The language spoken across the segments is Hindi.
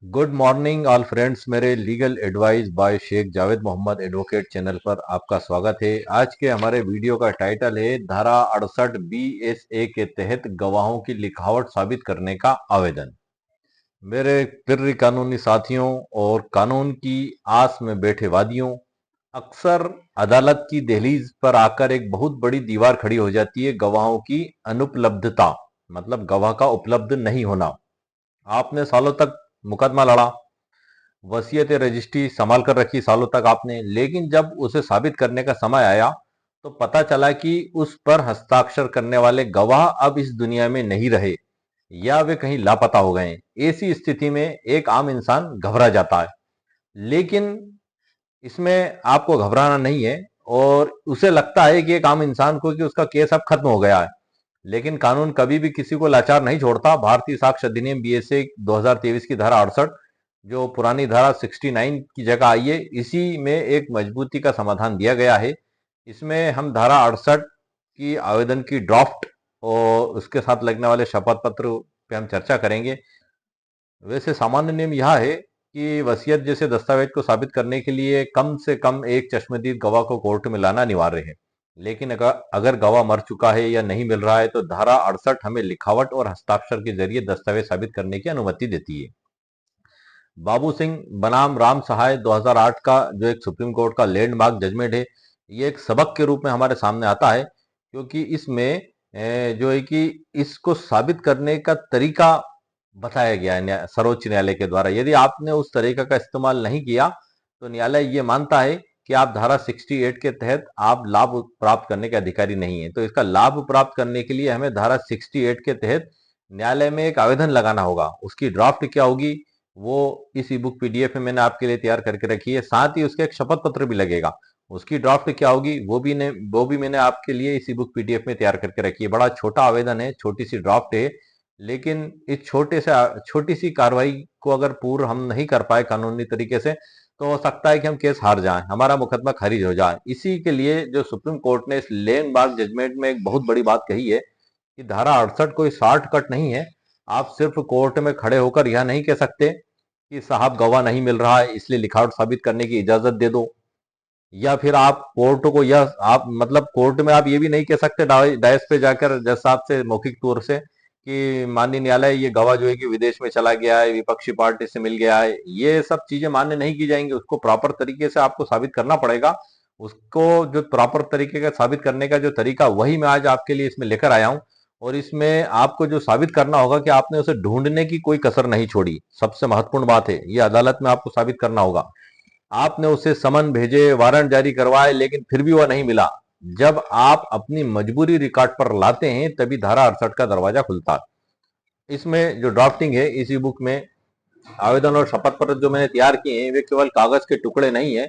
Good morning all friends. मेरे legal advice by Sheikh Javed Mohammad advocate channel पर आपका स्वागत है। आज के हमारे वीडियो का टाइटल है धारा 68 BSA के तहत गवाहों की लिखावट साबित करने का आवेदन। मेरे प्रिय कानूनी साथियों और कानून की आस में बैठे वादियों, अक्सर अदालत की दहलीज पर आकर एक बहुत बड़ी दीवार खड़ी हो जाती है गवाहों की अनुपलब्धता, मतलब गवाह का उपलब्ध नहीं होना। आपने सालों तक मुकदमा लड़ा, वसीयत रजिस्ट्री संभाल कर रखी सालों तक आपने, लेकिन जब उसे साबित करने का समय आया तो पता चला कि उस पर हस्ताक्षर करने वाले गवाह अब इस दुनिया में नहीं रहे या वे कहीं लापता हो गए। ऐसी स्थिति में एक आम इंसान घबरा जाता है, लेकिन इसमें आपको घबराना नहीं है। और उसे लगता है कि एक आम इंसान को कि उसका केस अब खत्म हो गया है, लेकिन कानून कभी भी किसी को लाचार नहीं छोड़ता। भारतीय साक्ष्य अधिनियम BSA 2023 की धारा 68, जो पुरानी धारा 69 की जगह आई है, इसी में एक मजबूती का समाधान दिया गया है। इसमें हम धारा 68 की आवेदन की ड्राफ्ट और उसके साथ लगने वाले शपथ पत्र पे हम चर्चा करेंगे। वैसे सामान्य नियम यह है कि वसीयत जैसे दस्तावेज को साबित करने के लिए कम से कम एक चश्मदीद गवाह को कोर्ट में लाना अनिवार्य है। लेकिन अगर गवाह मर चुका है या नहीं मिल रहा है तो धारा 68 हमें लिखावट और हस्ताक्षर के जरिए दस्तावेज साबित करने की अनुमति देती है। बाबू सिंह बनाम राम सहाय 2008 का जो एक सुप्रीम कोर्ट का लैंडमार्क जजमेंट है, ये एक सबक के रूप में हमारे सामने आता है, क्योंकि इसमें जो है कि इसको साबित करने का तरीका बताया गया है सर्वोच्च न्यायालय के द्वारा। यदि आपने उस तरीका का इस्तेमाल नहीं किया तो न्यायालय ये मानता है कि आप धारा 68 के तहत आप लाभ प्राप्त करने के अधिकारी नहीं है। तो इसका लाभ प्राप्त करने के लिए हमें धारा 68 के तहत न्यायालय में एक आवेदन लगाना होगा। उसकी ड्राफ्ट क्या होगी वो इस ई बुक PDF में मैंने आपके लिए तैयार करके रखी है। साथ ही उसके एक शपथ पत्र भी लगेगा। उसकी ड्राफ्ट क्या होगी वो भी मैंने आपके लिए इस ई बुक PDF में तैयार करके रखी है। बड़ा छोटा आवेदन है, छोटी सी ड्राफ्ट है, लेकिन इस छोटी सी कार्रवाई को अगर पूर्ण हम नहीं कर पाए कानूनी तरीके से तो हो सकता है कि हम केस हार जाएं, हमारा मुकदमा खारिज हो जाए। इसी के लिए जो सुप्रीम कोर्ट ने इस लैंडमार्क जजमेंट में एक बहुत बड़ी बात कही है कि धारा 68 कोई शॉर्टकट नहीं है। आप सिर्फ कोर्ट में खड़े होकर यह नहीं कह सकते कि साहब गवाह नहीं मिल रहा है इसलिए लिखावट साबित करने की इजाजत दे दो, या फिर आप कोर्ट को यह आप मतलब कोर्ट में आप ये भी नहीं कह सकते डायस पे जाकर जज साहब से मौखिक तौर से कि माननीय न्यायालय ये गवाह जो है कि विदेश में चला गया है, विपक्षी पार्टी से मिल गया है। ये सब चीजें मान्य नहीं की जाएंगी। उसको प्रॉपर तरीके से आपको साबित करना पड़ेगा। उसको जो प्रॉपर तरीके का साबित करने का जो तरीका वही मैं आज आपके लिए इसमें लेकर आया हूं। और इसमें आपको जो साबित करना होगा कि आपने उसे ढूंढने की कोई कसर नहीं छोड़ी। सबसे महत्वपूर्ण बात है ये अदालत में आपको साबित करना होगा। आपने उसे समन भेजे, वारंट जारी करवाए, लेकिन फिर भी वह नहीं मिला। जब आप अपनी मजबूरी रिकॉर्ड पर लाते हैं तभी धारा 68 का दरवाजा खुलता है। इसमें जो ड्राफ्टिंग है इसी बुक में आवेदन और शपथ पत्र जो मैंने तैयार किए हैं वे केवल कागज के टुकड़े नहीं है,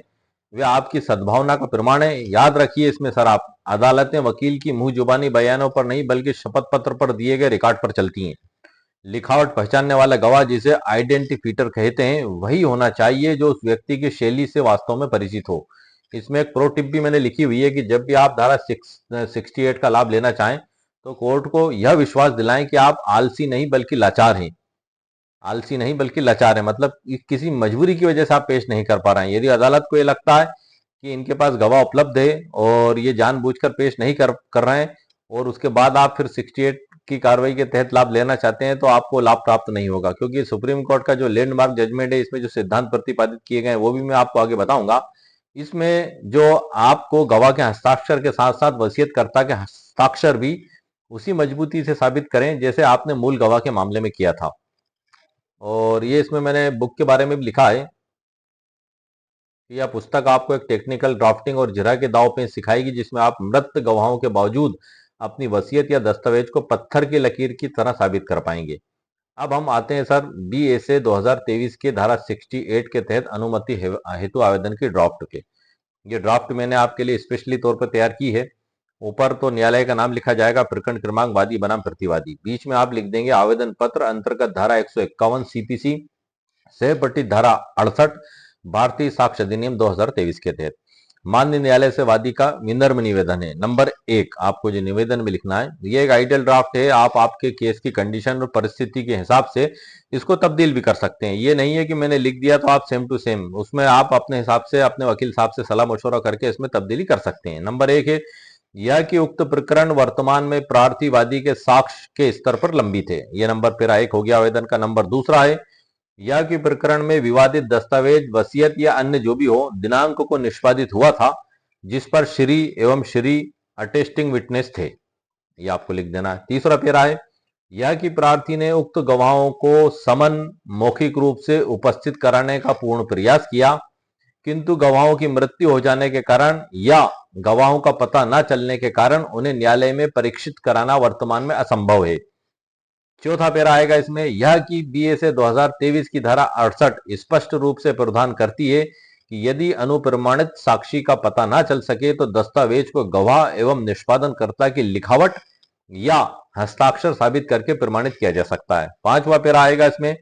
वे आपकी सद्भावना का प्रमाण है। याद रखिए इसमें सर, आप अदालतें वकील की मुंह जुबानी बयानों पर नहीं बल्कि शपथ पत्र पर दिए गए रिकॉर्ड पर चलती हैं। लिखावट पहचानने वाला गवाह, जिसे आइडेंटिफिटर कहते हैं, वही होना चाहिए जो उस व्यक्ति की शैली से वास्तव में परिचित हो। इसमें एक प्रो टिप भी मैंने लिखी हुई है कि जब भी आप धारा 68 का लाभ लेना चाहें तो कोर्ट को यह विश्वास दिलाएं कि आप आलसी नहीं बल्कि लाचार हैं। आलसी नहीं बल्कि लाचार है, मतलब किसी मजबूरी की वजह से आप पेश नहीं कर पा रहे हैं। यदि अदालत को ये लगता है कि इनके पास गवाह उपलब्ध है और ये जानबूझकर पेश नहीं कर रहे हैं और उसके बाद आप फिर 68 की कार्रवाई के तहत लाभ लेना चाहते हैं तो आपको लाभ प्राप्त नहीं होगा। क्योंकि सुप्रीम कोर्ट का जो लैंडमार्क जजमेंट है इसमें जो सिद्धांत प्रतिपादित किए गए हैं वो भी मैं आपको आगे बताऊंगा। इसमें जो आपको गवाह के हस्ताक्षर के साथ साथ वसीयतकर्ता के हस्ताक्षर भी उसी मजबूती से साबित करें जैसे आपने मूल गवाह के मामले में किया था। और ये इसमें मैंने बुक के बारे में भी लिखा है कि यह पुस्तक आपको एक टेक्निकल ड्राफ्टिंग और जिरह के दांव पे सिखाएगी, जिसमें आप मृत गवाहों के बावजूद अपनी वसीयत या दस्तावेज को पत्थर की लकीर की तरह साबित कर पाएंगे। अब हम आते हैं सर BSA 2023 के धारा 68 के तहत अनुमति हेतु आवेदन की ड्राफ्ट के। ये ड्राफ्ट मैंने आपके लिए स्पेशली तौर पर तैयार की है। ऊपर तो न्यायालय का नाम लिखा जाएगा, प्रकरण क्रमांक, वादी बनाम प्रतिवादी। बीच में आप लिख देंगे आवेदन पत्र अंतर्गत धारा 151 CPC सह पट्टी धारा 68 भारतीय साक्ष्य अधिनियम 2023 के तहत। मान्य न्यायालय से वादी का विनम्र निवेदन है। नंबर 1 आपको जो निवेदन में लिखना है, ये एक आइडियल ड्राफ्ट है। आप आपके केस की कंडीशन और परिस्थिति के हिसाब से इसको तब्दील भी कर सकते हैं। ये नहीं है कि मैंने लिख दिया तो आप सेम टू सेम, उसमें आप अपने हिसाब से अपने वकील साहब से सलाह मशवरा करके इसमें तब्दीली कर सकते हैं। नंबर 1 है यह कि उक्त प्रकरण वर्तमान में प्रार्थीवादी के साक्ष्य के स्तर पर लंबित है। यह नंबर पेरा 1 हो गया आवेदन का। नंबर दूसरा है यह कि प्रकरण में विवादित दस्तावेज, वसीयत या अन्य जो भी हो, दिनांक को निष्पादित हुआ था जिस पर श्री एवं श्री अटेस्टिंग विटनेस थे। ये आपको लिख देना है। तीसरा पेरा है यह कि प्रार्थी ने उक्त गवाहों को समन मौखिक रूप से उपस्थित कराने का पूर्ण प्रयास किया, किंतु गवाहों की मृत्यु हो जाने के कारण या गवाहों का पता न चलने के कारण उन्हें न्यायालय में परीक्षित कराना वर्तमान में असंभव है। चौथा पेरा आएगा इसमें, यह कि बीएसए 2023 की धारा 68 स्पष्ट रूप से प्रावधान करती है कि यदि अनुप्रमाणित साक्षी का पता ना चल सके तो दस्तावेज को गवाह एवं निष्पादनकर्ता की लिखावट या हस्ताक्षर साबित करके प्रमाणित किया जा सकता है। पांचवा पेरा आएगा इसमें,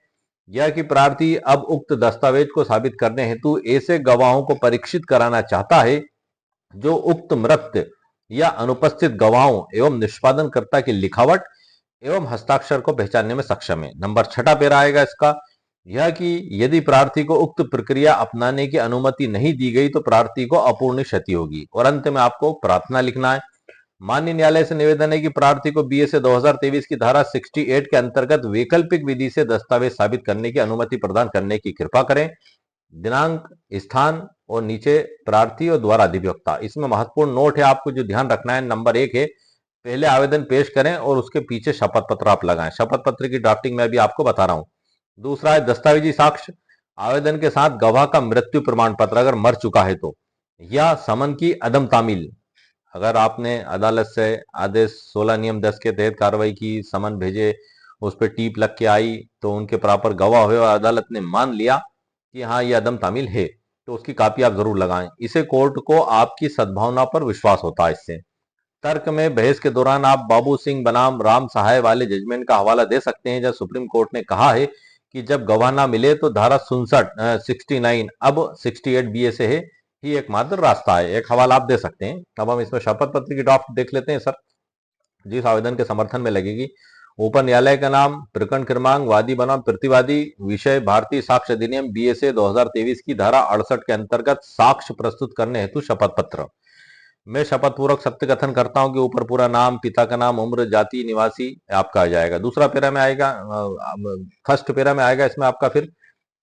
यह कि प्रार्थी अब उक्त दस्तावेज को साबित करने हेतु ऐसे गवाहों को परीक्षित कराना चाहता है जो उक्त मृत या अनुपस्थित गवाहों एवं निष्पादनकर्ता की लिखावट एवं हस्ताक्षर को पहचानने में सक्षम है। नंबर 6 पेरा आएगा इसका, यह कि यदि प्रार्थी को उक्त प्रक्रिया अपनाने की अनुमति नहीं दी गई तो प्रार्थी को अपूर्णीय क्षति होगी। और अंत में आपको प्रार्थना लिखना है। माननीय न्यायालय से निवेदन है कि प्रार्थी को बीएसए 2023 की धारा 68 के अंतर्गत वैकल्पिक विधि से दस्तावेज साबित करने की अनुमति प्रदान करने की कृपा करें। दिनांक, स्थान और नीचे प्रार्थी और द्वारा अधिवक्ता। इसमें महत्वपूर्ण नोट है, आपको जो ध्यान रखना है। नंबर 1 है पहले आवेदन पेश करें और उसके पीछे शपथ पत्र आप लगाएं। शपथ पत्र की ड्राफ्टिंग मैं भी आपको बता रहा हूं। दूसरा है दस्तावेजी साक्ष्य, आवेदन के साथ गवाह का मृत्यु प्रमाण पत्र अगर मर चुका है तो, या समन की अदम तामील, अगर आपने अदालत से आदेश 16 नियम 10 के तहत कार्रवाई की, समन भेजे, उस पर टीप लग के आई तो उनके प्रॉपर गवाह हुए और अदालत ने मान लिया कि हाँ ये अदम तामील है, तो उसकी कॉपी आप जरूर लगाएं। इसे कोर्ट को आपकी सद्भावना पर विश्वास होता है। इससे तर्क में बहस के दौरान आप बाबू सिंह बनाम राम सहाय वाले जजमेंट का हवाला दे सकते हैं, जब सुप्रीम कोर्ट ने कहा है कि जब गवाह ना मिले तो धारा 69 अब 68 बीएसए है ही एकमात्र रास्ता है। एक हवाला आप दे सकते हैं। अब हम इसमें शपथ पत्र की ड्राफ्ट देख लेते हैं सर, जिस आवेदन के समर्थन में लगेगी। ऊपर न्यायालय का नाम, प्रकरण क्रमांक, वादी बनाम प्रतिवादी, विषय भारतीय साक्ष्य अधिनियम बीएसए 2023 की धारा 68 के अंतर्गत साक्ष्य प्रस्तुत करने हेतु शपथ पत्र। मैं शपथ पूर्वक सत्य कथन करता हूं कि ऊपर पूरा नाम, पिता का नाम, उम्र, जाति, निवासी आपका आ जाएगा। दूसरा पेरा में आएगा, फर्स्ट पेरा में आएगा इसमें आपका फिर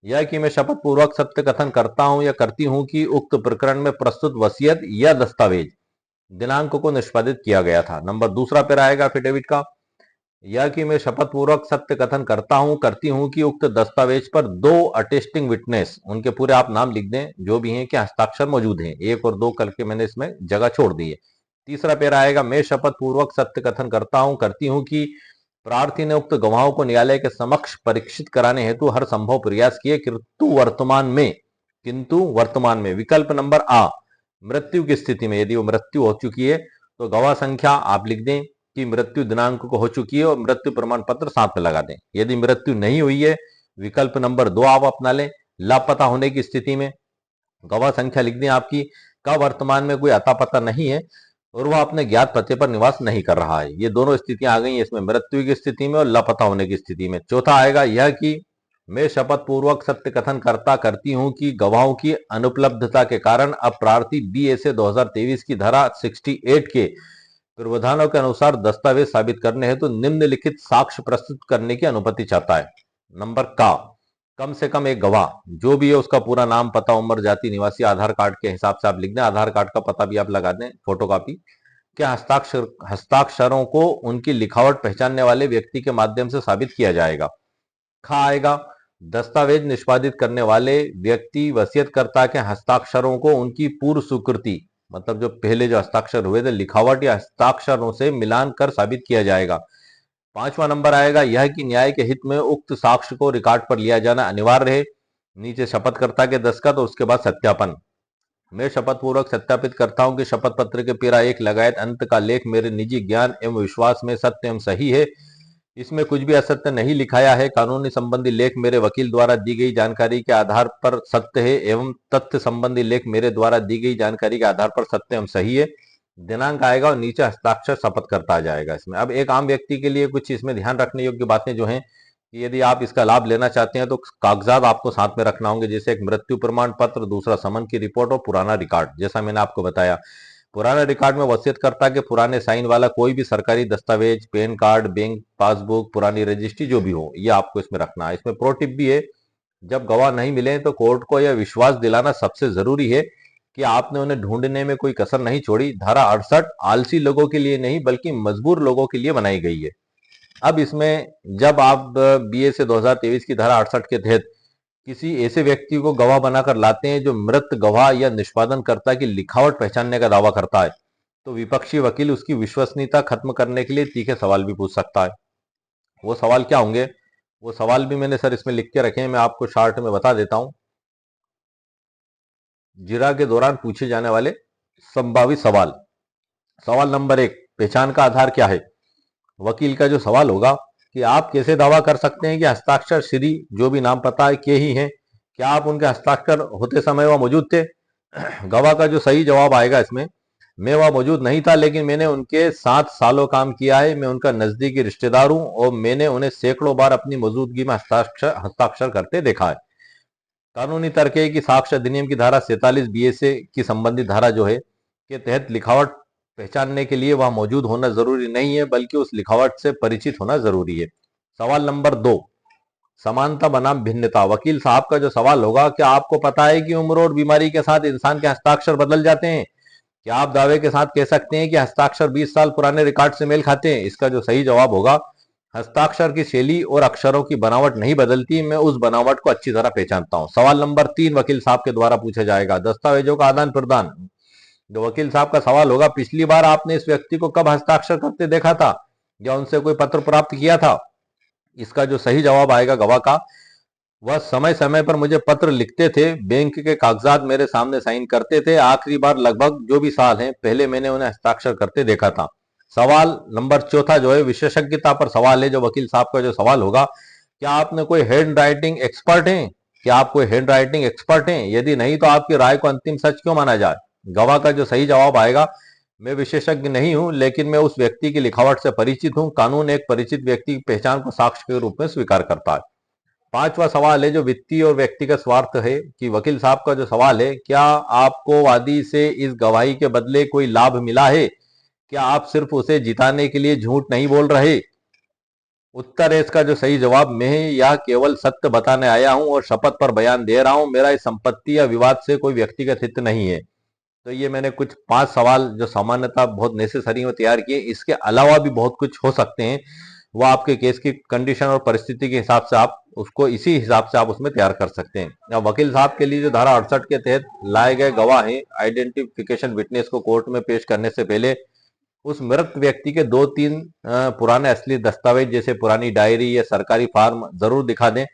यह कि मैं शपथ पूर्वक सत्य कथन करता हूं या करती हूं कि उक्त प्रकरण में प्रस्तुत वसीयत या दस्तावेज दिनांक को निष्पादित किया गया था। नंबर दूसरा पेरा आएगा एफिडेविट का, यह कि मैं शपथ पूर्वक सत्य कथन करता हूं करती हूं कि उक्त दस्तावेज पर 2 अटेस्टिंग विटनेस, उनके पूरे आप नाम लिख दें जो भी हैं, कि हस्ताक्षर मौजूद हैं। 1 और 2 करके मैंने इसमें जगह छोड़ दी है। तीसरा पेरा आएगा, मैं शपथ पूर्वक सत्य कथन करता हूं करती हूं कि प्रार्थी ने उक्त गवाहों को न्यायालय के समक्ष परीक्षित कराने हेतु हर संभव प्रयास किए, किंतु वर्तमान में विकल्प नंबर आ, मृत्यु की स्थिति में, यदि वो मृत्यु हो चुकी है तो गवाह संख्या आप लिख दें कि मृत्यु दिनांक को हो चुकी है और मृत्यु प्रमाण पत्र साथ में लगा दें। यदि मृत्यु नहीं हुई है, विकल्प नंबर 2 आप अपना लें। लापता होने की स्थिति में गवाह संख्या लिख दें आपकी का वर्तमान में कोई अता पता नहीं है और वह अपने ज्ञात पते पर निवास नहीं कर रहा है। ये दोनों स्थितियां आ गई हैं इसमें, मृत्यु की स्थिति में और लापता होने की स्थिति में। चौथा आएगा यह कि मैं शपथ पूर्वक सत्य कथन करती हूं कि गवाहों की अनुपलब्धता के कारण अब प्रार्थी बीएसए 2023 की धारा 68 के प्रावधानों के अनुसार दस्तावेज साबित करने हेतु निम्नलिखित साक्ष्य प्रस्तुत करने की अनुमति चाहता है। नंबर का, कम से कम एक गवाह जो भी है उसका पूरा नाम, पता, उम्र, जाति, निवासी, आधार कार्ड के हिसाब से आप लिख दें, आधार कार्ड का पता भी आप लगा दें, फोटोकॉपी के हस्ताक्षरों को उनकी लिखावट पहचानने वाले व्यक्ति के माध्यम से साबित किया जाएगा। खा आएगा, दस्तावेज निष्पादित करने वाले व्यक्ति वसीयतकर्ता के हस्ताक्षरों को उनकी पूर्व स्वीकृति, मतलब जो पहले जो हस्ताक्षर हुए थे, लिखावट या हस्ताक्षरों से मिलान कर साबित किया जाएगा। पांचवा नंबर आएगा यह कि न्याय के हित में उक्त साक्ष्य को रिकॉर्ड पर लिया जाना अनिवार्य है। नीचे शपथकर्ता के दस्तखत और उसके बाद सत्यापन। मैं शपथ पूर्वक सत्यापित करता हूं कि शपथ पत्र के पेरा 1 लगायत अंत का लेख मेरे निजी ज्ञान एवं विश्वास में सत्य एवं सही है। इसमें कुछ भी असत्य नहीं लिखाया है। कानूनी संबंधी लेख मेरे वकील द्वारा दी गई जानकारी के आधार पर सत्य है एवं तथ्य संबंधी लेख मेरे द्वारा दी गई जानकारी के आधार पर सत्य एवं सही है। दिनांक आएगा और नीचे हस्ताक्षर शपथ करता आ जाएगा इसमें। अब एक आम व्यक्ति के लिए कुछ इसमें ध्यान रखने योग्य बातें जो हैं कि यदि आप इसका लाभ लेना चाहते हैं तो कागजात आपको साथ में रखना होंगे, जैसे एक मृत्यु प्रमाण पत्र, दूसरा समन की रिपोर्ट और पुराना रिकॉर्ड। जैसा मैंने आपको बताया, पुराने रिकॉर्ड में वसीयतकर्ता के पुराने साइन वाला कोई भी सरकारी दस्तावेज, पैन कार्ड, बैंक पासबुक, पुरानी रजिस्ट्री जो भी हो, ये आपको इसमें रखना है। इसमें प्रो टिप भी है, जब गवाह नहीं मिले तो कोर्ट को यह विश्वास दिलाना सबसे जरूरी है कि आपने उन्हें ढूंढने में कोई कसर नहीं छोड़ी। धारा 68 आलसी लोगों के लिए नहीं बल्कि मजबूर लोगों के लिए बनाई गई है। अब इसमें जब आप बीए से 2023 की धारा 68 के तहत किसी ऐसे व्यक्ति को गवाह बनाकर लाते हैं जो मृत गवाह या निष्पादनकर्ता की लिखावट पहचानने का दावा करता है, तो विपक्षी वकील उसकी विश्वसनीयता खत्म करने के लिए तीखे सवाल भी पूछ सकता है। वो सवाल क्या होंगे? वो सवाल भी मैंने सर इसमें लिख के रखे हैं, मैं आपको शॉर्ट में बता देता हूं। जिरा के दौरान पूछे जाने वाले संभावित सवाल। सवाल नंबर 1, पहचान का आधार क्या है? वकील का जो सवाल होगा कि आप कैसे दावा कर सकते हैं कि हस्ताक्षर श्री जो भी नाम पता है के ही हैं? क्या आप उनके हस्ताक्षर होते समय वह मौजूद थे? गवाह का जो सही जवाब आएगा इसमें, मैं वह मौजूद नहीं था लेकिन मैंने उनके साथ सालों काम किया है, मैं उनका नजदीकी रिश्तेदार हूं और मैंने उन्हें सैकड़ों बार अपनी मौजूदगी में हस्ताक्षर हस्ताक्षर करते देखा है। कानूनी तर्क है कि साक्ष्य अधिनियम की धारा 47 बीएसए की संबंधित धारा जो है के तहत लिखावट पहचानने के लिए वह मौजूद होना जरूरी नहीं है बल्कि उस लिखावट से परिचित होना जरूरी है। सवाल नंबर 2, समानता बनाम भिन्नता। वकील साहब का जो सवाल होगा, क्या आपको पता है कि उम्र और बीमारी के साथ इंसान के हस्ताक्षर बदल जाते हैं? क्या आप दावे के साथ कह सकते हैं कि हस्ताक्षर 20 साल पुराने रिकॉर्ड से मेल खाते हैं? इसका जो सही जवाब होगा, हस्ताक्षर की शैली और अक्षरों की बनावट नहीं बदलती, मैं उस बनावट को अच्छी तरह पहचानता हूं। सवाल नंबर 3 वकील साहब के द्वारा पूछा जाएगा, दस्तावेजों का आदान प्रदान। जो वकील साहब का सवाल होगा, पिछली बार आपने इस व्यक्ति को कब हस्ताक्षर करते देखा था या उनसे कोई पत्र प्राप्त किया था? इसका जो सही जवाब आएगा गवाह का, वह समय समय पर मुझे पत्र लिखते थे, बैंक के कागजात मेरे सामने साइन करते थे, आखिरी बार लगभग जो भी साल है पहले मैंने उन्हें हस्ताक्षर करते देखा था। सवाल नंबर 4 जो है विशेषज्ञता पर सवाल है। जो वकील साहब का जो सवाल होगा, क्या आपने कोई हैंड राइटिंग एक्सपर्ट हैं? क्या आप कोई हैंड राइटिंग एक्सपर्ट हैं? यदि नहीं तो आपकी राय को अंतिम सच क्यों माना जाए? गवाह का जो सही जवाब आएगा, मैं विशेषज्ञ नहीं हूं लेकिन मैं उस व्यक्ति की लिखावट से परिचित हूं। कानून एक परिचित व्यक्ति की पहचान को साक्ष्य के रूप में स्वीकार करता है। 5वां सवाल है जो वित्तीय और व्यक्तिगत स्वार्थ है कि वकील साहब का जो सवाल है, क्या आपको वादी से इस गवाही के बदले कोई लाभ मिला है? क्या आप सिर्फ उसे जिताने के लिए झूठ नहीं बोल रहे? उत्तर है इसका जो सही जवाब, मैं यह केवल सत्य बताने आया हूं और शपथ पर बयान दे रहा हूं, मेरा इस संपत्ति या विवाद से कोई व्यक्तिगत हित नहीं है। तो ये मैंने कुछ 5 सवाल जो सामान्यतः बहुत नेसेसरी में तैयार किए। इसके अलावा भी बहुत कुछ हो सकते हैं, वो आपके केस की कंडीशन और परिस्थिति के हिसाब से आप उसको इसी हिसाब से आप उसमें तैयार कर सकते हैं। अब वकील साहब के लिए जो धारा 68 के तहत लाए गए गवाह हैं, आइडेंटिफिकेशन विटनेस को कोर्ट में पेश करने से पहले उस मृत व्यक्ति के 2-3 पुराने असली दस्तावेज जैसे पुरानी डायरी या सरकारी फार्म जरूर दिखा दें,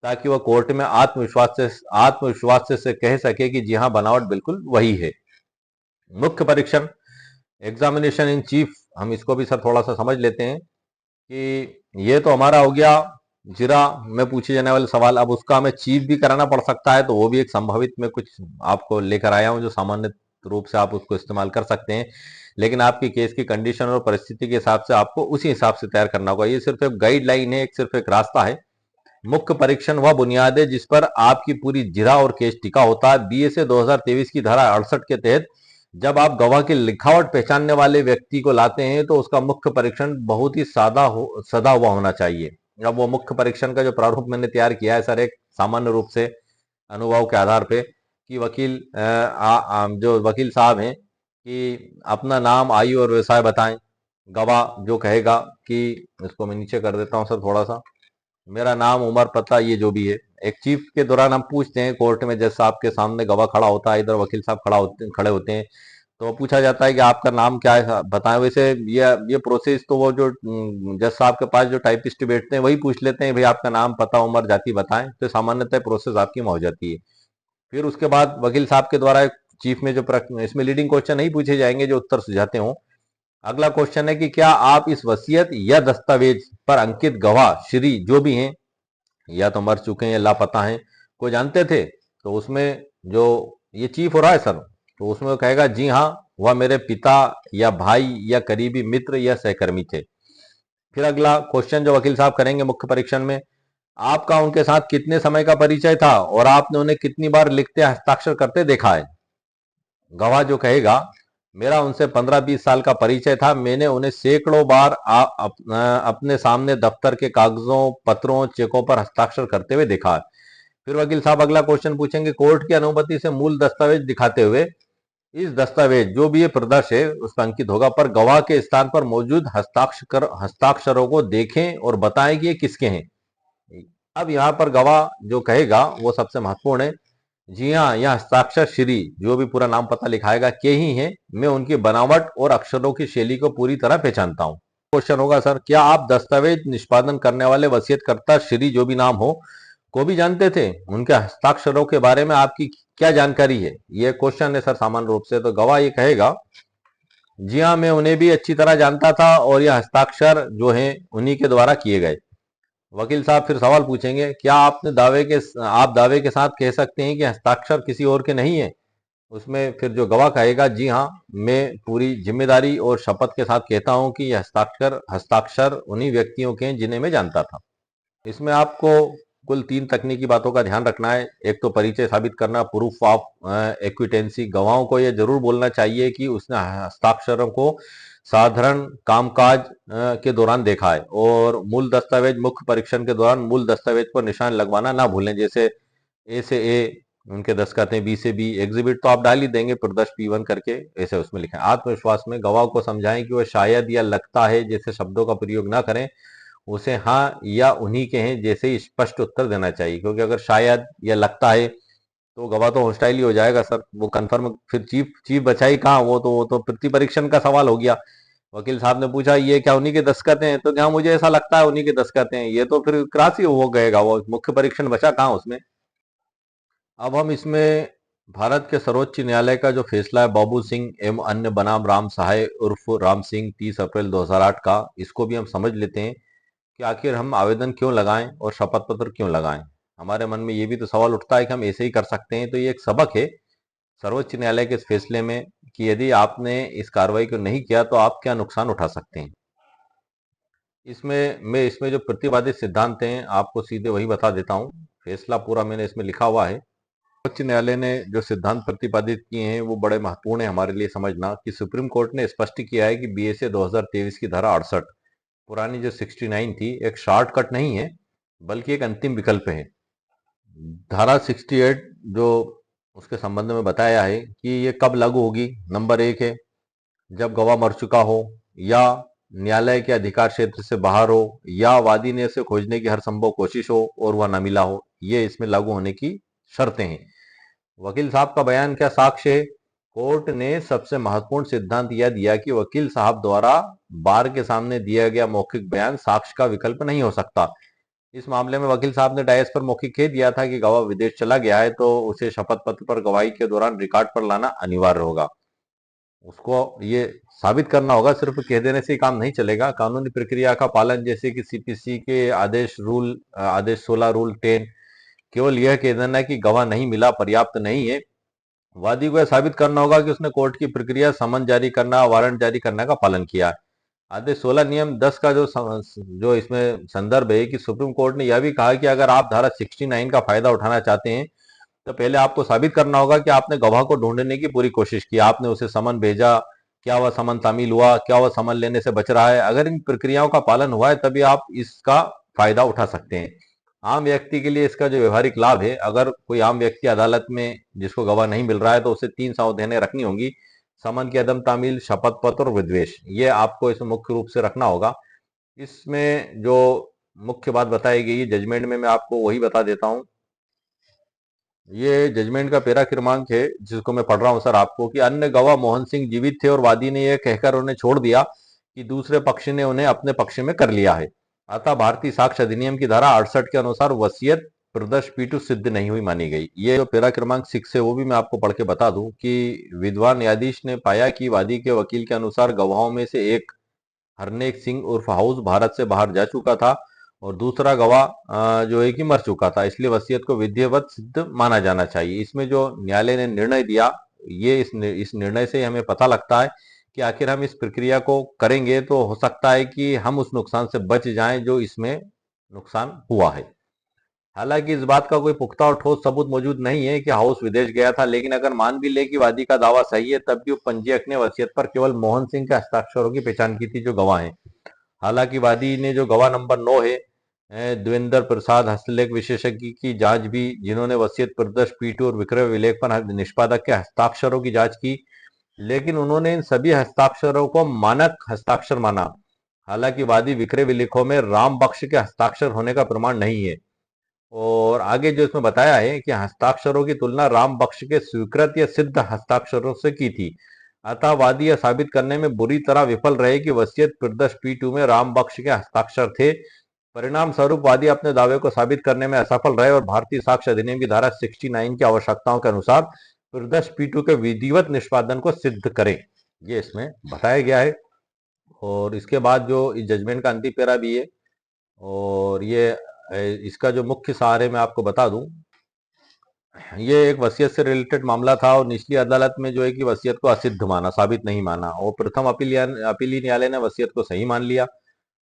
ताकि वह कोर्ट में आत्मविश्वास से कह सके कि जी हाँ, बनावट बिल्कुल वही है। मुख्य परीक्षण, एग्जामिनेशन इन चीफ, हम इसको भी सर थोड़ा सा समझ लेते हैं कि ये तो हमारा हो गया जिरा में पूछे जाने वाले सवाल। अब उसका हमें चीफ भी कराना पड़ सकता है, तो वो भी एक संभावित में कुछ आपको लेकर आया हूं जो सामान्य रूप से आप उसको इस्तेमाल कर सकते हैं, लेकिन आपकी केस की कंडीशन और परिस्थिति के हिसाब से आपको उसी हिसाब से तैयार करना होगा। ये सिर्फ एक गाइडलाइन है, सिर्फ एक रास्ता है। मुख्य परीक्षण वह बुनियाद है जिस पर आपकी पूरी जिरा और केस टिका होता है। बीएसए 2023 की धारा 68 के तहत जब आप गवाह की लिखावट पहचानने वाले व्यक्ति को लाते हैं तो उसका मुख्य परीक्षण बहुत ही सदा हुआ होना चाहिए। अब वो मुख्य परीक्षण का जो प्रारूप मैंने तैयार किया है सर, एक सामान्य रूप से अनुभव के आधार पे कि जो वकील साहब हैं कि अपना नाम, आयु और व्यवसाय बताएं। गवाह जो कहेगा कि, इसको मैं नीचे कर देता हूं सर थोड़ा सा, मेरा नाम, उम्र, पता, ये जो भी है। एक चीफ के दौरान हम पूछते हैं कोर्ट में, जैसा आपके सामने गवाह खड़ा होता है, इधर वकील साहब खड़े होते हैं, तो पूछा जाता है कि आपका नाम क्या है बताएं। वैसे ये प्रोसेस तो वो जो जज साहब के पास जो टाइपिस्ट बैठते हैं वही पूछ लेते हैं, भाई आपका नाम, पता, उम्र, जाति बताएं, तो सामान्यतः प्रोसेस आपकी हो जाती है। फिर उसके बाद वकील साहब के द्वारा चीफ में जो प्रश्न, इसमें लीडिंग क्वेश्चन नहीं पूछे जाएंगे जो उत्तर सुझाते हो, अगला क्वेश्चन है कि क्या आप इस वसीयत या दस्तावेज पर अंकित गवाह श्री जो भी हैं, या तो मर चुके हैं या लापता हैं, को जानते थे? तो उसमें जो ये चीफ हो रहा है सर, तो उसमें वो कहेगा जी हाँ, वह मेरे पिता या भाई या करीबी मित्र या सहकर्मी थे। फिर अगला क्वेश्चन जो वकील साहब करेंगे मुख्य परीक्षण में, आपका उनके साथ कितने समय का परिचय था और आपने उन्हें कितनी बार लिखते हस्ताक्षर करते देखा है? गवाह जो कहेगा मेरा उनसे 15-20 साल का परिचय था, मैंने उन्हें सैकड़ों बार अपने सामने दफ्तर के कागजों, पत्रों, चेकों पर हस्ताक्षर करते हुए देखा है। फिर वकील साहब अगला क्वेश्चन पूछेंगे, कोर्ट की अनुमति से मूल दस्तावेज दिखाते हुए इस दस्तावेज जो भी ये प्रदर्श है उस पर अंकित होगा, पर गवाह के स्थान पर मौजूद हस्ताक्षरों को देखें और बताएं कि ये किसके हैं। अब यहाँ पर गवाह जो कहेगा वो सबसे महत्वपूर्ण है। जी हाँ, यह हस्ताक्षर श्री जो भी पूरा नाम पता लिखाएगा के ही हैं, मैं उनकी बनावट और अक्षरों की शैली को पूरी तरह पहचानता हूँ। क्वेश्चन होगा सर, क्या आप दस्तावेज निष्पादन करने वाले वसीयतकर्ता श्री जो भी नाम हो को भी जानते थे? उनके हस्ताक्षरों के बारे में आपकी क्या जानकारी है? ये क्वेश्चन है सर सामान्य रूप से। तो गवाह ये कहेगा जी हाँ, मैं उन्हें भी अच्छी तरह जानता था और यह हस्ताक्षर जो है उन्हीं के द्वारा किए गए। वकील साहब फिर सवाल पूछेंगे, क्या आप दावे के साथ कह सकते हैं कि हस्ताक्षर किसी और के नहीं है? उसमें फिर जो गवाह कहेगा जी हाँ, मैं पूरी जिम्मेदारी और शपथ के साथ कहता हूं कि यह हस्ताक्षर हस्ताक्षर उन्हीं व्यक्तियों के हैं जिन्हें मैं जानता था। इसमें आपको कुल 3 तकनीकी बातों का ध्यान रखना है। एक तो परिचय साबित करना, प्रूफ ऑफ एक्विटेंसी। गवाहों को यह जरूर बोलना चाहिए कि उसने हस्ताक्षरों को साधारण कामकाज के दौरान देखा है। और मूल दस्तावेज मुख्य परीक्षण के दौरान मूल दस्तावेज पर निशान लगवाना ना भूलें, जैसे ए से ए उनके दस्तखत हैं, बी से बी। एग्जिबिट तो आप डाल ही देंगे प्रदर्श P1 करके, ऐसे उसमें लिखें। आत्मविश्वास में गवाह को समझाएं कि वह शायद या लगता है जैसे शब्दों का प्रयोग ना करें, उसे हाँ या उन्हीं के हैं जैसे ही स्पष्ट उत्तर देना चाहिए। क्योंकि अगर शायद या लगता है तो गवाह तो हॉस्टाइल ही हो जाएगा सर, वो कंफर्म। फिर चीफ चीफ बचाई कहाँ, वो तो प्रति परीक्षण का सवाल हो गया। वकील साहब ने पूछा ये क्या उन्हीं के दस्तखत हैं, तो क्या मुझे ऐसा लगता है उन्हीं के दस्तखत हैं, ये तो फिर क्रॉस ही हो गएगा, वो मुख्य परीक्षण बचा कहाँ उसमें। अब हम इसमें भारत के सर्वोच्च न्यायालय का जो फैसला है बाबू सिंह एवं अन्य बनाम राम सहाय उर्फ राम सिंह 30 अप्रैल 2008 का, इसको भी हम समझ लेते हैं कि आखिर हम आवेदन क्यों लगाएं और शपथ पत्र क्यों लगाएं। हमारे मन में ये भी तो सवाल उठता है कि हम ऐसे ही कर सकते हैं। तो ये एक सबक है सर्वोच्च न्यायालय के इस फैसले में कि यदि आपने इस कार्रवाई को नहीं किया तो आप क्या नुकसान उठा सकते हैं। इसमें जो प्रतिवादी सिद्धांत हैं आपको सीधे वही बता देता हूँ। फैसला पूरा मैंने इसमें लिखा हुआ है। उच्च न्यायालय ने जो सिद्धांत प्रतिपादित किए हैं वो बड़े महत्वपूर्ण है हमारे लिए समझना, कि सुप्रीम कोर्ट ने स्पष्ट किया है कि बीएसए 2023 की धारा 68 पुरानी जो 69 थी एक शॉर्टकट नहीं है बल्कि एक अंतिम विकल्प है। धारा 68 जो उसके संबंध में बताया है कि ये कब लागू होगी। नंबर 1 है जब गवाह मर चुका हो, या न्यायालय के अधिकार क्षेत्र से बाहर हो, या वादी ने उसे खोजने की हर संभव कोशिश हो और वह न मिला हो। ये इसमें लागू होने की शर्तें हैं। वकील साहब का बयान क्या साक्ष्य है? कोर्ट ने सबसे महत्वपूर्ण सिद्धांत यह दिया कि वकील साहब द्वारा बार के सामने दिया गया मौखिक बयान साक्ष्य का विकल्प नहीं हो सकता। इस मामले में वकील साहब ने डायस पर मौखिक कह दिया था कि गवाह विदेश चला गया है तो उसे शपथ पत्र पर गवाही के दौरान रिकॉर्ड पर लाना अनिवार्य होगा। उसको ये साबित करना होगा, सिर्फ कह देने से ही काम नहीं चलेगा। कानूनी प्रक्रिया का पालन, जैसे कि सीपीसी के आदेश 16 रूल 10, केवल यह कह देना कि गवाह नहीं मिला पर्याप्त नहीं है। वादी को यह साबित करना होगा कि उसने कोर्ट की प्रक्रिया, समन जारी करना, वारंट जारी करने का पालन किया। आदेश 16 नियम 10 का जो इसमें संदर्भ है कि सुप्रीम कोर्ट ने यह भी कहा कि अगर आप धारा 69 का फायदा उठाना चाहते हैं तो पहले आपको साबित करना होगा कि आपने गवाह को ढूंढने की पूरी कोशिश की, आपने उसे समन भेजा, क्या वह समन तामील हुआ, क्या वह समन लेने से बच रहा है। अगर इन प्रक्रियाओं का पालन हुआ है तभी आप इसका फायदा उठा सकते हैं। आम व्यक्ति के लिए इसका जो व्यवहारिक लाभ है, अगर कोई आम व्यक्ति अदालत में जिसको गवाह नहीं मिल रहा है तो उसे 3 सावधानियां रखनी होंगी: समन की अदम तामील, शपथ पत्र और विद्वेष। ये आपको इसमें मुख्य रूप से रखना होगा। इसमें जो मुख्य बात बताई गई है जजमेंट में, मैं आपको वही बता देता हूं। ये जजमेंट का पैरा क्रमांक है जिसको मैं पढ़ रहा हूं सर आपको, कि अन्य गवाह मोहन सिंह जीवित थे और वादी ने यह कहकर उन्हें छोड़ दिया कि दूसरे पक्ष ने उन्हें अपने पक्ष में कर लिया है। अतः भारतीय साक्ष्य अधिनियम की धारा 68 के अनुसार वसीयत प्रदर्श P2 सिद्ध नहीं हुई मानी गई। ये जो पैरा क्रमांक 6 है वो भी मैं आपको पढ़ के बता दूं कि विद्वान न्यायाधीश ने पाया कि वादी के वकील के अनुसार गवाहों में से एक हरनेक सिंह उर्फ हाउस भारत से बाहर जा चुका था और दूसरा गवाह जो है कि मर चुका था, इसलिए वसीयत को विधिवत सिद्ध माना जाना चाहिए। इसमें जो न्यायालय ने निर्णय दिया, ये इस निर्णय से हमें पता लगता है कि आखिर हम इस प्रक्रिया को करेंगे तो हो सकता है कि हम उस नुकसान से बच जाएं जो इसमें नुकसान हुआ है। हालांकि इस बात का कोई पुख्ता और ठोस सबूत मौजूद नहीं है कि हाउस विदेश गया था, लेकिन अगर मान भी ले कि वादी का दावा सही है, तब भी उपपंजीयक ने वसीयत पर केवल मोहन सिंह के हस्ताक्षरों की पहचान की थी जो गवाह हैं। हालांकि वादी ने जो गवाह नंबर 9 है देवेंद्र प्रसाद हस्तलेख विशेषज्ञ की जांच भी, जिन्होंने वसीयत प्रदर्श P2 और विक्रय विलेख पर निष्पादक के हस्ताक्षरों की जांच की, लेकिन उन्होंने इन सभी हस्ताक्षरों को मानक हस्ताक्षर माना। हालांकि वादी विक्रय विलेखों में राम बख्श के हस्ताक्षर होने का प्रमाण नहीं है। और आगे जो इसमें बताया है कि हस्ताक्षरों की तुलना राम बख्श के स्वीकृत या सिद्ध हस्ताक्षरों से की थी, अतः वादी यह साबित करने में बुरी तरह विफल रहे कि वसीयत प्रदर्श P2 में राम बख्श के हस्ताक्षर थे। परिणाम स्वरूप वादी अपने दावे को साबित करने में असफल रहे और भारतीय साक्ष्य अधिनियम की धारा 69 की आवश्यकताओं के अनुसार प्रदर्श P2 के विधिवत निष्पादन को सिद्ध करें, ये इसमें बताया गया है। और इसके बाद जो इस जजमेंट का अंतिम पैरा भी है, और ये इसका जो मुख्य सार है मैं आपको बता दूं, ये एक वसीयत से रिलेटेड मामला था और निचली अदालत में जो है कि वसीयत को असिद्ध माना, साबित नहीं माना, और प्रथम अपीली न्यायालय ने वसीयत को सही मान लिया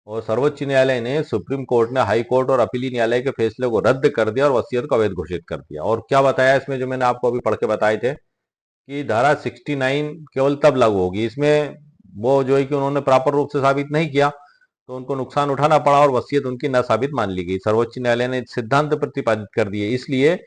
और सर्वोच्च न्यायालय ने, सुप्रीम कोर्ट ने हाई कोर्ट और अपीली न्यायालय के फैसले को रद्द कर दिया और वसीयत को अवैध घोषित कर दिया। और क्या बताया इसमें, जो मैंने आपको अभी पढ़ के बताए थे कि धारा 69 केवल तब लागू होगी, इसमें वो जो है कि उन्होंने प्रॉपर रूप से साबित नहीं किया तो उनको नुकसान उठाना पड़ा और वसीयत उनकी न साबित मान ली गई। सर्वोच्च न्यायालय ने सिद्धांत प्रतिपादित कर दिए, इसलिए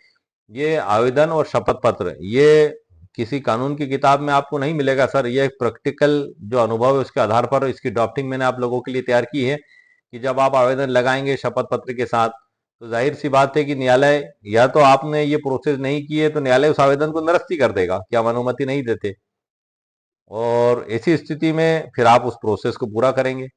ये आवेदन और शपथ पत्र ये किसी कानून की किताब में आपको नहीं मिलेगा सर, ये एक प्रैक्टिकल जो अनुभव है उसके आधार पर इसकी ड्राफ्टिंग मैंने आप लोगों के लिए तैयार की है कि जब आप आवेदन लगाएंगे शपथ पत्र के साथ, तो जाहिर सी बात है कि न्यायालय, या तो आपने ये प्रोसेस नहीं की है तो न्यायालय उस आवेदन को निरस्त कर देगा कि हम अनुमति नहीं देते, और ऐसी स्थिति में फिर आप उस प्रोसेस को पूरा करेंगे।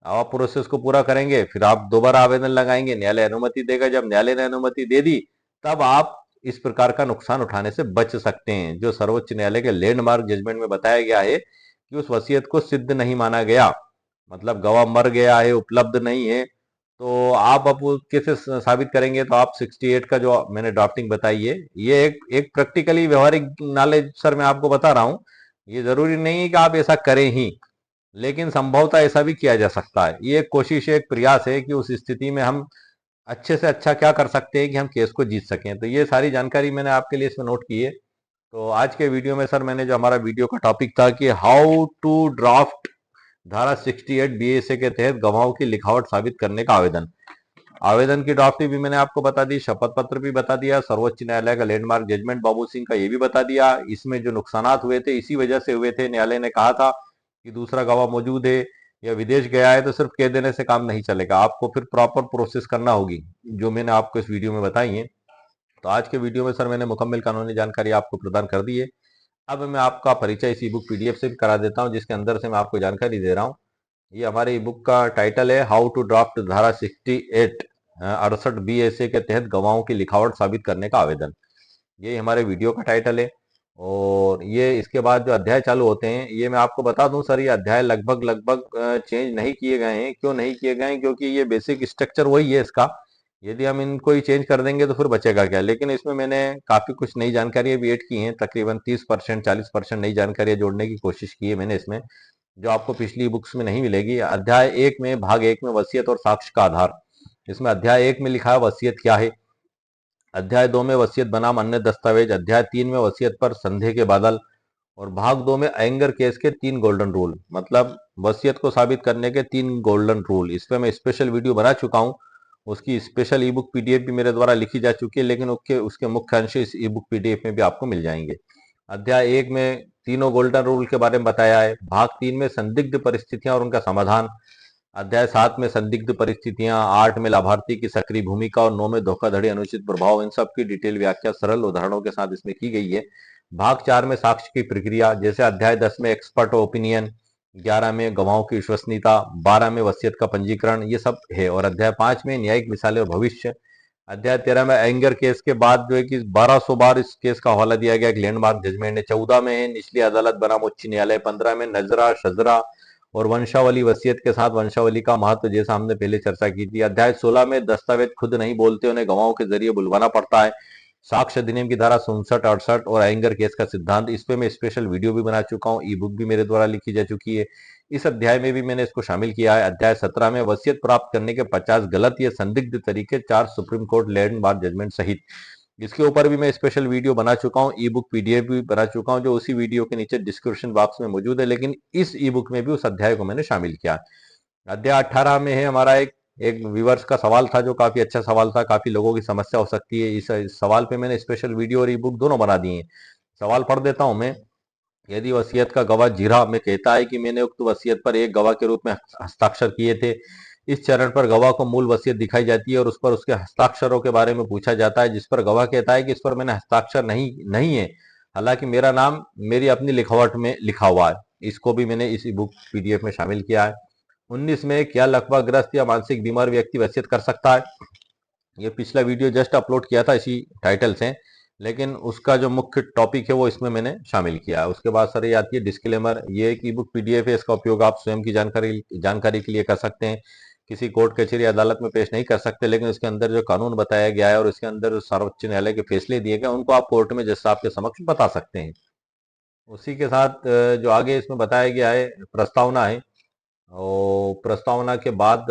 आप प्रोसेस को पूरा करेंगे, फिर आप दोबारा आवेदन लगाएंगे, न्यायालय अनुमति देगा, जब न्यायालय ने अनुमति दे दी तब आप इस प्रकार का नुकसान उठाने से बच सकते हैं। जो सर्वोच्च न्यायालय के लैंडमार्क जजमेंट में बताया गया है कि उस वसीयत को सिद्ध नहीं माना गया, मतलब गवाह मर गया है, उपलब्ध नहीं है, तो आप अब कैसे साबित करेंगे, तो आप 68 का जो मैंने ड्राफ्टिंग बताई है, ये एक प्रैक्टिकली व्यवहारिक नॉलेज सर मैं आपको बता रहा हूं, ये जरूरी नहीं है कि आप ऐसा करें ही, लेकिन संभवतः ऐसा भी किया जा सकता है। ये एक कोशिश है, एक प्रयास है कि उस स्थिति में हम अच्छे से अच्छा क्या कर सकते हैं कि हम केस को जीत सकें। तो ये सारी जानकारी मैंने आपके लिए इसमें नोट की है। तो आज के वीडियो में सर मैंने जो हमारा वीडियो का टॉपिक था कि हाउ टू ड्राफ्ट धारा 68 BSA के तहत गवाहों की लिखावट साबित करने का आवेदन, आवेदन की ड्राफ्ट भी मैंने आपको बता दी, शपथ पत्र भी बता दिया, सर्वोच्च न्यायालय का लैंडमार्क जजमेंट बाबू सिंह का ये भी बता दिया, इसमें जो नुकसान हुए थे इसी वजह से हुए थे। न्यायालय ने कहा था कि दूसरा गवाह मौजूद है या विदेश गया है तो सिर्फ कह देने से काम नहीं चलेगा, आपको फिर प्रॉपर प्रोसेस करना होगी, जो मैंने आपको इस वीडियो में बताई है। तो आज के वीडियो में सर मैंने मुकम्मल कानूनी जानकारी आपको प्रदान कर दी है। अब मैं आपका परिचय इस ई बुक PDF से भी करा देता हूं, जिसके अंदर से मैं आपको जानकारी दे रहा हूं। ये हमारे ई बुक का टाइटल है हाउ टू ड्राफ्ट धारा 68 68 BSA के तहत गवाहों की लिखावट साबित करने का आवेदन, ये हमारे वीडियो का टाइटल है। और ये इसके बाद जो अध्याय चालू होते हैं, ये मैं आपको बता दूं सर, ये अध्याय लगभग चेंज नहीं किए गए हैं। क्यों नहीं किए गए हैं? क्योंकि ये बेसिक स्ट्रक्चर वही है इसका, यदि हम इनको ही चेंज कर देंगे तो फिर बचेगा क्या। लेकिन इसमें मैंने काफी कुछ नई जानकारियां भी ऐड की हैं, तकरीबन 30% 40% नई जानकारियां जोड़ने की कोशिश की है मैंने इसमें, जो आपको पिछली बुक्स में नहीं मिलेगी। अध्याय 1 में, भाग 1 में वसीयत और साक्ष्य का आधार, इसमें अध्याय 1 में लिखा है वसीयत क्या है, अध्याय 2 में वसीयत बनाम अन्य दस्तावेज, अध्याय 3 में वसीयत पर संदेह के बादल, और भाग 2 में एंगर केस के 3 गोल्डन रूल, मतलब वसीयत को साबित करने के 3 गोल्डन रूल। इस पे मैं स्पेशल वीडियो बना चुका हूं, उसकी स्पेशल ई बुक PDF भी मेरे द्वारा लिखी जा चुकी है, लेकिन उसके मुख्य अंश इस ई बुक PDF में भी आपको मिल जाएंगे। अध्याय 1 में तीनों गोल्डन रूल के बारे में बताया है, भाग 3 में संदिग्ध परिस्थितियां और उनका समाधान, अध्याय 7 में संदिग्ध परिस्थितियां, 8 में लाभार्थी की सक्रिय भूमिका और 9 में धोखाधड़ी अनुचित प्रभाव, इन सब की डिटेल व्याख्या सरल उदाहरणों के साथ इसमें की गई है। भाग 4 में साक्ष्य की प्रक्रिया, जैसे अध्याय 10 में एक्सपर्ट ओपिनियन, 11 में गवाहों की विश्वसनीयता, 12 में वसीयत का पंजीकरण, ये सब है। और अध्याय 5 में न्यायिक मिसालें और भविष्य, अध्याय 13 में एंगर केस के बाद जो है कि 1200 बार इस केस का हवाला दिया गया। एक लैंडमार्क जजमेंट है। 14 में है निचली अदालत बनाम उच्च न्यायालय। 15 में नजरा शजरा और वंशावली वसीयत के साथ वंशावली का महत्व, जैसा हमने पहले चर्चा की थी। अध्याय 16 में दस्तावेज खुद नहीं बोलते, उन्हें गवाहों के जरिए बुलवाना पड़ता है। साक्ष्य अधिनियम की धारा 67, 68 और एंगर केस का सिद्धांत, इस पे मैं स्पेशल वीडियो भी बना चुका हूँ। ई बुक भी मेरे द्वारा लिखी जा चुकी है। इस अध्याय में भी मैंने इसको शामिल किया है। अध्याय 17 में वसीयत प्राप्त करने के 50 गलत या संदिग्ध तरीके, 4 सुप्रीम कोर्ट लैंडमार्क जजमेंट सहित, इसके ऊपर भी मैं स्पेशल वीडियो बना चुका हूँ। ई बुक पीडीएफ भी बना चुका हूँ, जो उसी वीडियो के नीचे डिस्क्रिप्शन बॉक्स में मौजूद है। लेकिन इस ई बुक में भी उस अध्याय को मैंने शामिल किया। अध्याय 18 में है हमारा एक व्यूवर्स का सवाल था, जो काफी अच्छा सवाल था। काफी लोगों की समस्या हो सकती है, इस सवाल पे मैंने स्पेशल वीडियो और ई बुक दोनों बना दिए हैं। सवाल पढ़ देता हूं मैं। यदि वसीयत का गवाह जीरा में कहता है कि मैंने उक्त वसीयत पर एक गवाह के रूप में हस्ताक्षर किए थे, इस चरण पर गवाह को मूल वसीयत दिखाई जाती है और उस पर उसके हस्ताक्षरों के बारे में पूछा जाता है, जिस पर गवाह कहता है कि इस पर मैंने हस्ताक्षर नहीं है, हालांकि मेरा नाम मेरी अपनी लिखावट में लिखा हुआ है। इसको भी मैंने इस बुक पीडीएफ में शामिल किया है। 19 में क्या लकवाग्रस्त या मानसिक बीमार व्यक्ति वसीयत कर सकता है? ये पिछला वीडियो जस्ट अपलोड किया था इसी टाइटल से, लेकिन उसका जो मुख्य टॉपिक है वो इसमें मैंने शामिल किया है। उसके बाद सर ये आती है डिस्क्लेमर। ये एक ई बुक पीडीएफ है, इसका उपयोग आप स्वयं की जानकारी के लिए कर सकते हैं। किसी कोर्ट कचहरी अदालत में पेश नहीं कर सकते, लेकिन इसके अंदर जो कानून बताया गया है और इसके अंदर सर्वोच्च न्यायालय के फैसले दिए गए, उनको आप कोर्ट में जज साहब के समक्ष बता सकते हैं। उसी के साथ जो आगे इसमें बताया गया है प्रस्तावना है, और प्रस्तावना के बाद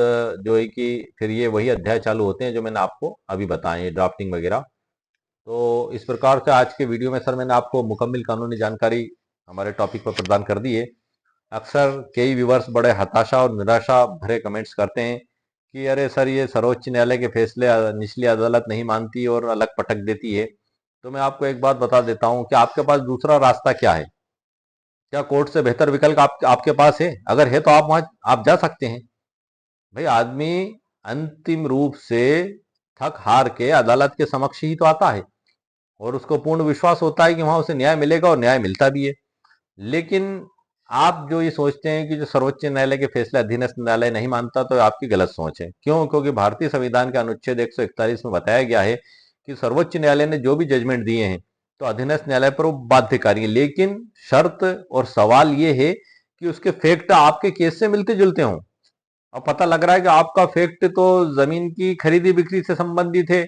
जो है कि फिर ये वही अध्याय चालू होते हैं जो मैंने आपको अभी बताए, ड्राफ्टिंग वगैरह। तो इस प्रकार से आज के वीडियो में सर मैंने आपको मुकम्मल कानूनी जानकारी हमारे टॉपिक पर प्रदान कर दी है। अक्सर कई व्यूवर्स बड़े हताशा और निराशा भरे कमेंट्स करते हैं कि अरे सर ये सर्वोच्च न्यायालय के फैसले निचली अदालत नहीं मानती और अलग पटक देती है। तो मैं आपको एक बात बता देता हूं कि आपके पास दूसरा रास्ता क्या है। क्या कोर्ट से बेहतर विकल्प आपके पास है? अगर है तो आप वहां आप जा सकते हैं। भाई आदमी अंतिम रूप से थक हार के अदालत के समक्ष ही तो आता है और उसको पूर्ण विश्वास होता है कि वहां उसे न्याय मिलेगा, और न्याय मिलता भी है। लेकिन आप जो ये सोचते हैं कि जो सर्वोच्च न्यायालय के फैसले अधीनस्थ न्यायालय नहीं मानता, तो आपकी गलत सोच है। क्यों? क्योंकि भारतीय संविधान के अनुच्छेद 141 में बताया गया है कि सर्वोच्च न्यायालय ने जो भी जजमेंट दिए हैं तो अधीनस्थ न्यायालय पर वो बाध्यकारी है। लेकिन शर्त और सवाल ये है कि उसके फैक्ट आपके केस से मिलते जुलते हों। अब पता लग रहा है कि आपका फैक्ट तो जमीन की खरीदी बिक्री से संबंधित है,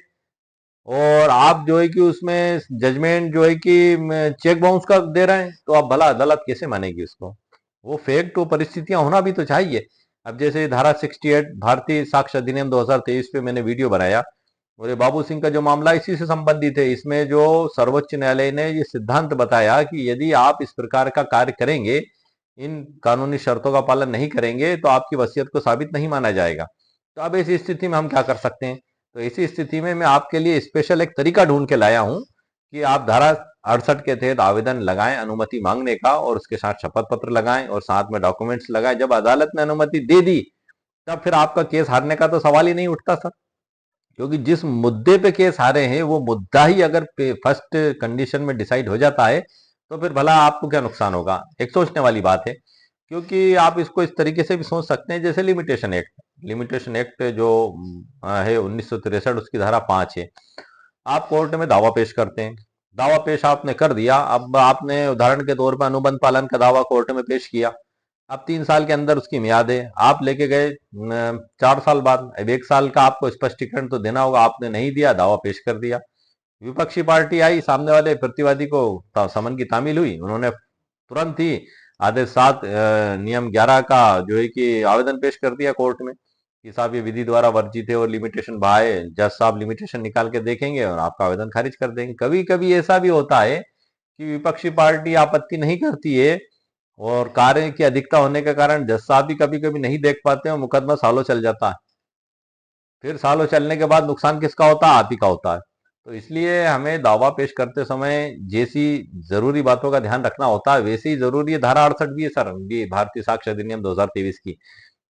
और आप जो है कि उसमें जजमेंट जो है कि चेक बाउंस का दे रहे हैं, तो आप भला अदालत कैसे मानेगी उसको? वो फैक्ट, वो परिस्थितियां होना भी तो चाहिए। अब जैसे धारा 68 भारतीय साक्ष्य अधिनियम 2023 पे मैंने वीडियो बनाया, और ये बाबू सिंह का जो मामला इसी से संबंधित है। इसमें जो सर्वोच्च न्यायालय ने ये सिद्धांत बताया कि यदि आप इस प्रकार का कार्य करेंगे, इन कानूनी शर्तों का पालन नहीं करेंगे, तो आपकी वसीयत को साबित नहीं माना जाएगा। तो अब ऐसी स्थिति में हम क्या कर सकते हैं? तो इसी स्थिति में मैं आपके लिए स्पेशल एक तरीका ढूंढ के लाया हूं कि आप धारा 68 के तहत आवेदन लगाएं अनुमति मांगने का, और उसके साथ शपथ पत्र लगाएं और साथ में डॉक्यूमेंट्स लगाएं। जब अदालत ने अनुमति दे दी, तब फिर आपका केस हारने का तो सवाल ही नहीं उठता सर। क्योंकि जिस मुद्दे पे केस हारे हैं, वो मुद्दा ही अगर फर्स्ट कंडीशन में डिसाइड हो जाता है, तो फिर भला आपको क्या नुकसान होगा? एक सोचने वाली बात है। क्योंकि आप इसको इस तरीके से भी सोच सकते हैं, जैसे लिमिटेशन एक्ट जो है 1963, उसकी धारा 5 है। आप कोर्ट में दावा पेश करते हैं, दावा पेश आपने कर दिया। अब आपने उदाहरण के तौर पर अनुबंध पालन का दावा कोर्ट में पेश किया। अब 3 साल के अंदर उसकी मियाद है, आप लेके गए 4 साल बाद। अब 1 साल का आपको स्पष्टीकरण तो देना होगा, आपने नहीं दिया, दावा पेश कर दिया। विपक्षी पार्टी आई, सामने वाले प्रतिवादी को समन की तामील हुई, उन्होंने तुरंत ही आदेश 7 नियम 11 का जो है कि आवेदन पेश कर दिया कोर्ट में कि साहब ये विधि द्वारा वर्जित है और लिमिटेशन बाय, जज साहब लिमिटेशन निकाल के देखेंगे और आपका आवेदन खारिज कर देंगे। कभी कभी ऐसा भी होता है कि विपक्षी पार्टी आपत्ति नहीं करती है, और कार्य की अधिकता होने के कारण जज साहब भी कभी कभी नहीं देख पाते हैं, मुकदमा सालों चल जाता है। फिर सालों चलने के बाद नुकसान किसका होता है? आप ही का होता है। तो इसलिए हमें दावा पेश करते समय जैसी जरूरी बातों का ध्यान रखना होता है, वैसे ही जरूरी है धारा 68 भी है सर, ये भारतीय साक्ष्य अधिनियम 2023 की।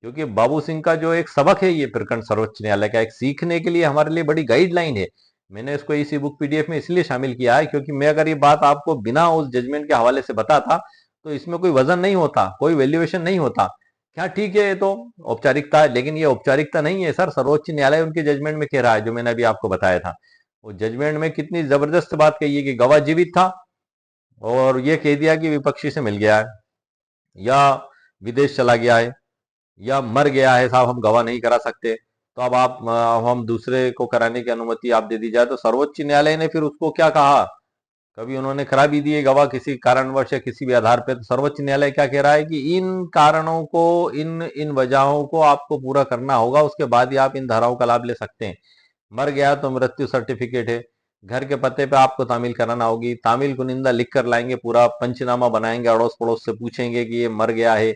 क्योंकि बाबू सिंह का जो एक सबक है, ये प्रकरण सर्वोच्च न्यायालय का एक सीखने के लिए हमारे लिए बड़ी गाइडलाइन है। मैंने इसको इसी बुक पीडीएफ में इसलिए शामिल किया है, क्योंकि मैं अगर ये बात आपको बिना उस जजमेंट के हवाले से बताता, तो इसमें कोई वजन नहीं होता, कोई वैल्यूएशन नहीं होता। क्या ठीक है, ये तो औपचारिकता है, लेकिन ये औपचारिकता नहीं है सर। सर्वोच्च न्यायालय उनके जजमेंट में कह रहा है, जो मैंने अभी आपको बताया था। वो जजमेंट में कितनी जबरदस्त बात कही है कि गवाह जीवित था और ये कह दिया कि विपक्षी से मिल गया है या विदेश चला गया है या मर गया है, साहब हम गवाह नहीं करा सकते, तो अब आप हम दूसरे को कराने की अनुमति आप दे दी जाए। तो सर्वोच्च न्यायालय ने फिर उसको क्या कहा, कभी उन्होंने करा भी दिए गवाह किसी कारणवश या किसी भी आधार पर, तो सर्वोच्च न्यायालय क्या कह रहा है कि इन कारणों को, इन इन वजहों को आपको पूरा करना होगा, उसके बाद ही आप इन धाराओं का लाभ ले सकते हैं। मर गया तो मृत्यु सर्टिफिकेट है, घर के पते पे आपको तामील कराना होगी, तामील कुनिंदा लिख कर लाएंगे, पूरा पंचनामा बनाएंगे, अड़ोस पड़ोस से पूछेंगे कि ये मर गया है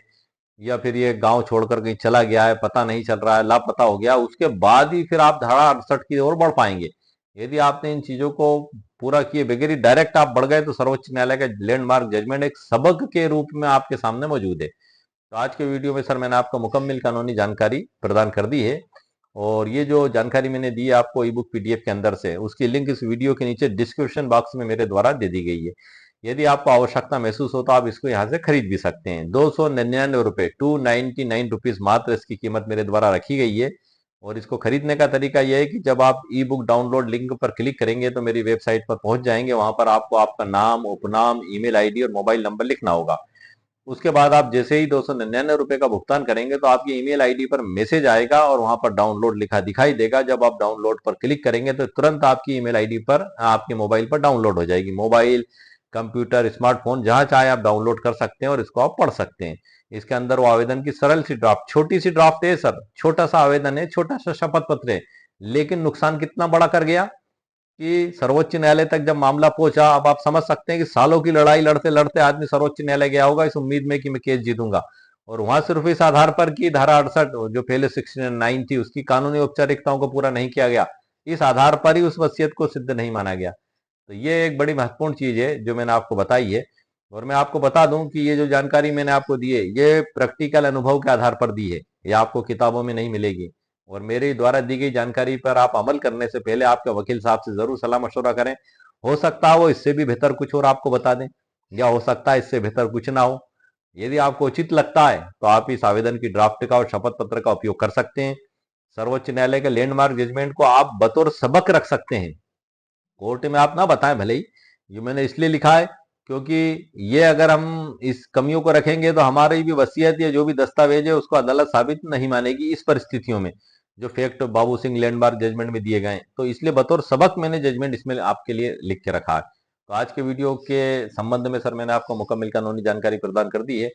या फिर ये गांव छोड़कर कहीं चला गया है, पता नहीं चल रहा है, लापता हो गया, उसके बाद ही फिर आप धारा 68 की ओर बढ़ पाएंगे। यदि आपने इन चीजों को पूरा किए बगैर ही डायरेक्ट आप बढ़ गए, तो सर्वोच्च न्यायालय का लैंडमार्क जजमेंट एक सबक के रूप में आपके सामने मौजूद है। तो आज के वीडियो में सर मैंने आपको मुकम्मल कानूनी जानकारी प्रदान कर दी है, और ये जो जानकारी मैंने दी है आपको ई बुक पीडीएफ के अंदर से, उसकी लिंक इस वीडियो के नीचे डिस्क्रिप्शन बॉक्स में मेरे द्वारा दे दी गई है। यदि आपको आवश्यकता महसूस हो तो आप इसको यहाँ से खरीद भी सकते हैं। 299 रुपए, 299 रुपीज मात्र इसकी कीमत मेरे द्वारा रखी गई है। और इसको खरीदने का तरीका यह है कि जब आप ई बुक डाउनलोड लिंक पर क्लिक करेंगे तो मेरी वेबसाइट पर पहुंच जाएंगे, वहां पर आपको आपका नाम, उपनाम, ईमेल आईडी और मोबाइल नंबर लिखना होगा। उसके बाद आप जैसे ही 299 रुपए का भुगतान करेंगे तो आपकी ईमेल आईडी पर मैसेज आएगा और वहां पर डाउनलोड लिखा दिखाई देगा। जब आप डाउनलोड पर क्लिक करेंगे तो तुरंत आपकी ईमेल आईडी पर आपके मोबाइल पर डाउनलोड हो जाएगी। मोबाइल, कंप्यूटर, स्मार्टफोन, जहां चाहे आप डाउनलोड कर सकते हैं और इसको आप पढ़ सकते हैं। इसके अंदर वो आवेदन की सरल सी ड्राफ्ट, छोटी सी ड्राफ्ट है सर, छोटा सा आवेदन है, छोटा सा शपथ पत्र है, लेकिन नुकसान कितना बड़ा कर गया कि सर्वोच्च न्यायालय तक जब मामला पहुंचा, अब आप समझ सकते हैं कि सालों की लड़ाई लड़ते लड़ते आदमी सर्वोच्च न्यायालय गया होगा इस उम्मीद में कि मैं केस जीतूंगा, और वहां सिर्फ इस आधार पर कि धारा 68 जो पहले 69 थी उसकी कानूनी औपचारिकताओं को पूरा नहीं किया गया, इस आधार पर ही उस वसीयत को सिद्ध नहीं माना गया। तो ये एक बड़ी महत्वपूर्ण चीज है जो मैंने आपको बताई है। और मैं आपको बता दूं कि ये जो जानकारी मैंने आपको दी है ये प्रैक्टिकल अनुभव के आधार पर दी है, ये आपको किताबों में नहीं मिलेगी। और मेरे द्वारा दी गई जानकारी पर आप अमल करने से पहले आपके वकील साहब से जरूर सलाह मशवरा करें। हो सकता है वो इससे भी बेहतर कुछ और आपको बता दें, या हो सकता है इससे बेहतर कुछ ना हो। यदि आपको उचित लगता है तो आप इस आवेदन की ड्राफ्ट का और शपथ पत्र का उपयोग कर सकते हैं। सर्वोच्च न्यायालय के लैंडमार्क जजमेंट को आप बतौर सबक रख सकते हैं। कोर्ट में आप ना बताएं भले ही, ये मैंने इसलिए लिखा है क्योंकि ये अगर हम इस कमियों को रखेंगे तो हमारी भी वसीयत या जो भी दस्तावेज है उसको अदालत साबित नहीं मानेगी इस परिस्थितियों में, जो fact Babu Singh landmark judgement में दिए गए हैं। तो इसलिए बतौर सबक मैंने जजमेंट इसमें आपके लिए लिख के रखा है। तो आज के वीडियो के संबंध में सर मैंने आपको मुकम्मल कानूनी जानकारी प्रदान कर दी है।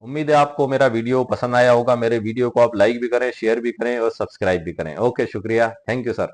उम्मीद है आपको मेरा वीडियो पसंद आया होगा। मेरे वीडियो को आप लाइक भी करें, शेयर भी करें और सब्सक्राइब भी करें। ओके, शुक्रिया, थैंक यू सर।